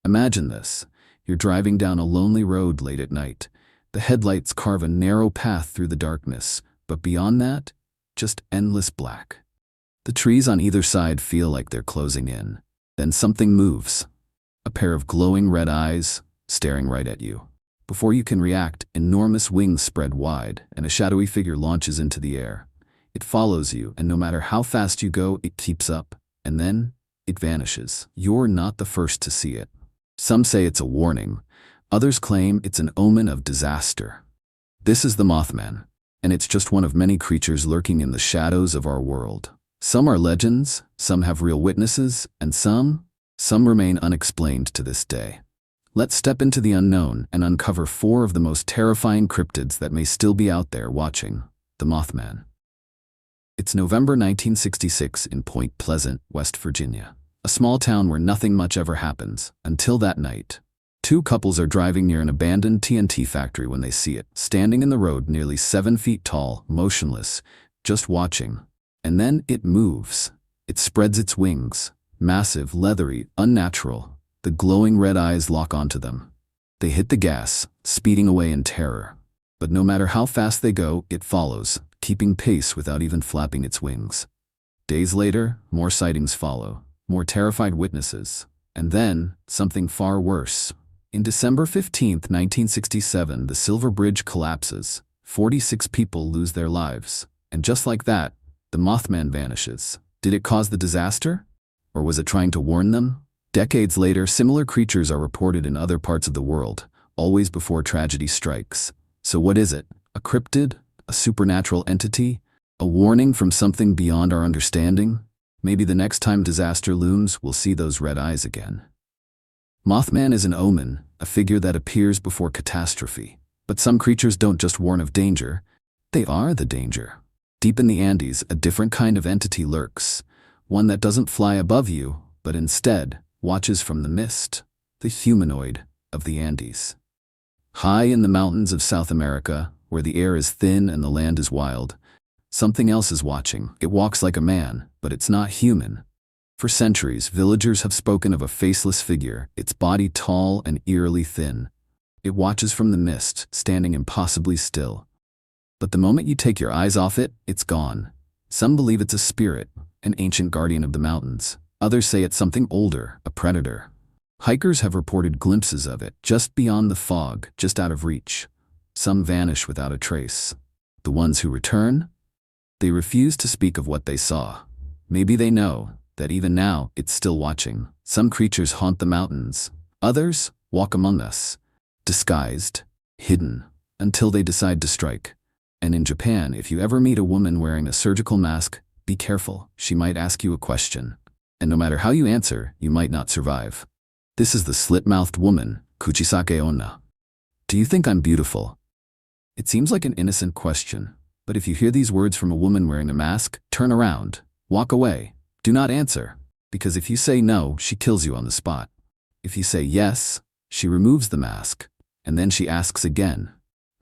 Imagine this. You're driving down a lonely road late at night. The headlights carve a narrow path through the darkness, but beyond that, just endless black. The trees on either side feel like they're closing in. Then something moves. A pair of glowing red eyes, staring right at you. Before you can react, enormous wings spread wide, and a shadowy figure launches into the air. It follows you, and no matter how fast you go, it keeps up, and then it vanishes. You're not the first to see it. Some say it's a warning. Others claim it's an omen of disaster. This is the Mothman, and it's just one of many creatures lurking in the shadows of our world. Some are legends, some have real witnesses, and some remain unexplained to this day. Let's step into the unknown and uncover 4 of the most terrifying cryptids that may still be out there watching. The Mothman. It's November 1966 in Point Pleasant, West Virginia. A small town where nothing much ever happens, until that night. 2 couples are driving near an abandoned TNT factory when they see it, standing in the road nearly 7 feet tall, motionless, just watching. And then it moves. It spreads its wings. Massive, leathery, unnatural. The glowing red eyes lock onto them. They hit the gas, speeding away in terror. But no matter how fast they go, it follows, keeping pace without even flapping its wings. Days later, more sightings follow, more terrified witnesses. And then, something far worse. In December 15, 1967, the Silver Bridge collapses. 46 people lose their lives. And just like that, the Mothman vanishes. Did it cause the disaster? Or was it trying to warn them? Decades later, similar creatures are reported in other parts of the world, always before tragedy strikes. So what is it? A cryptid? A supernatural entity? A warning from something beyond our understanding? Maybe the next time disaster looms, we'll see those red eyes again. Mothman is an omen, a figure that appears before catastrophe. But some creatures don't just warn of danger, they are the danger. Deep in the Andes, a different kind of entity lurks, one that doesn't fly above you, but instead watches from the mist, the humanoid of the Andes. High in the mountains of South America, where the air is thin and the land is wild, something else is watching. It walks like a man, but it's not human. For centuries, villagers have spoken of a faceless figure, its body tall and eerily thin. It watches from the mist, standing impossibly still. But the moment you take your eyes off it, it's gone. Some believe it's a spirit, an ancient guardian of the mountains. Others say it's something older, a predator. Hikers have reported glimpses of it, just beyond the fog, just out of reach. Some vanish without a trace. The ones who return? They refuse to speak of what they saw. Maybe they know that even now, it's still watching. Some creatures haunt the mountains. Others walk among us, disguised, hidden, until they decide to strike. And in Japan, if you ever meet a woman wearing a surgical mask, be careful. She might ask you a question. And no matter how you answer, you might not survive. This is the Slit-Mouthed Woman, Kuchisake Onna. Do you think I'm beautiful? It seems like an innocent question, but if you hear these words from a woman wearing a mask, turn around, walk away. Do not answer, because if you say no, she kills you on the spot. If you say yes, she removes the mask, and then she asks again.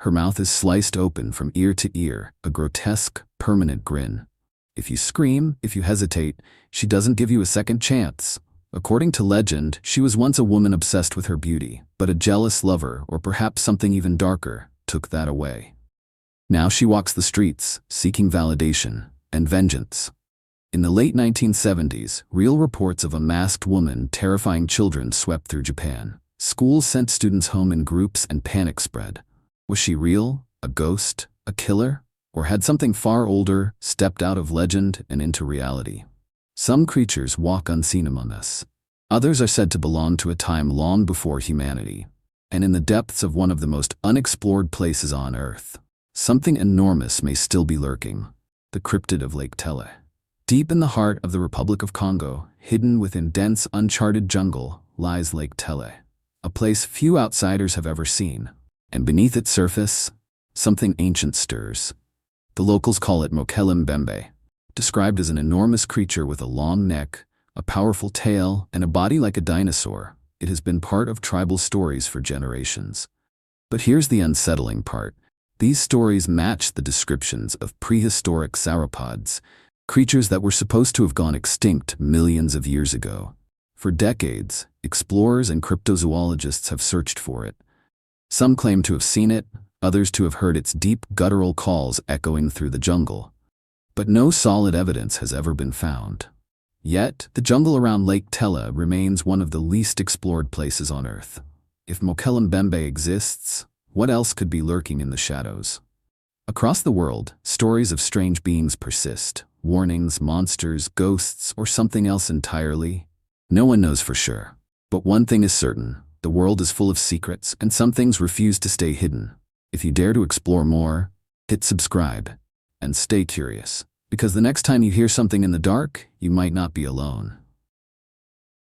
Her mouth is sliced open from ear to ear, a grotesque, permanent grin. If you scream, if you hesitate, she doesn't give you a second chance. According to legend, she was once a woman obsessed with her beauty, but a jealous lover, or perhaps something even darker, took that away. Now she walks the streets, seeking validation and vengeance. In the late 1970s, real reports of a masked woman terrifying children swept through Japan. Schools sent students home in groups and panic spread. Was she real? A ghost? A killer? Or had something far older stepped out of legend and into reality? Some creatures walk unseen among us. Others are said to belong to a time long before humanity. And in the depths of one of the most unexplored places on Earth, something enormous may still be lurking. The cryptid of Lake Tele. Deep in the heart of the Republic of Congo, hidden within dense, uncharted jungle, lies Lake Tele, a place few outsiders have ever seen. And beneath its surface, something ancient stirs. The locals call it Mokele Mbembe, described as an enormous creature with a long neck, a powerful tail, and a body like a dinosaur. It has been part of tribal stories for generations. But here's the unsettling part. These stories match the descriptions of prehistoric sauropods, creatures that were supposed to have gone extinct millions of years ago. For decades, explorers and cryptozoologists have searched for it. Some claim to have seen it, others to have heard its deep, guttural calls echoing through the jungle. But no solid evidence has ever been found. Yet, the jungle around Lake Tella remains one of the least explored places on Earth. If Mokelambembe exists, what else could be lurking in the shadows? Across the world, stories of strange beings persist. Warnings, monsters, ghosts, or something else entirely? No one knows for sure. But one thing is certain, the world is full of secrets, and some things refuse to stay hidden. If you dare to explore more, hit subscribe. And stay curious, because the next time you hear something in the dark, you might not be alone.